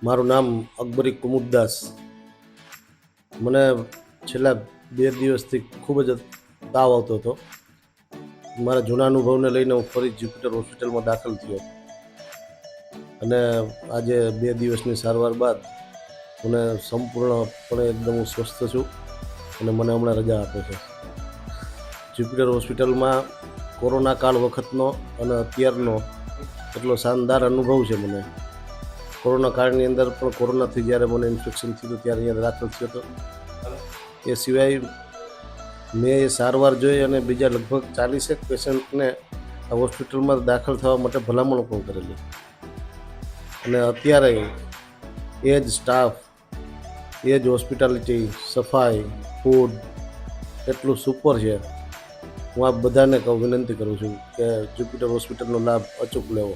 મારું નામ અકબરી કુમુદદાસ. મને છેલ્લા 2 દિવસથી ખૂબ જ તાવ આવતો હતો. મારા જૂના અનુભવને લઈને હું ફરી જ્યુપિટર હોસ્પિટલમાં દાખલ થયો અને આજે 2 દિવસની સારવાર બાદ મને સંપૂર્ણપણે એકદમ હું સ્વસ્થ છું અને મને હમણાં રજા આપે છે. જ્યુપિટર હોસ્પિટલમાં કોરોના કાળ વખતનો અને અત્યારનો એટલો શાનદાર અનુભવ છે મને. કોરોના કાળની અંદર પણ કોરોનાથી જ્યારે મને ઇન્ફેક્શન થયું ત્યારે અહીંયા દાખલ થયો હતો. એ સિવાય મેં એ સારવાર જોઈ અને બીજા લગભગ 40 પેશન્ટને આ હોસ્પિટલમાં દાખલ થવા માટે ભલામણ પણ કરેલી. અને અત્યારે એ જ સ્ટાફ, એ જ હોસ્પિટાલિટી, સફાઈ, ફૂડ એટલું સુપર છે. હું આપ બધાને વિનંતી કરું છું કે જ્યુપિટર હોસ્પિટલનો લાભ અચૂક લેવો.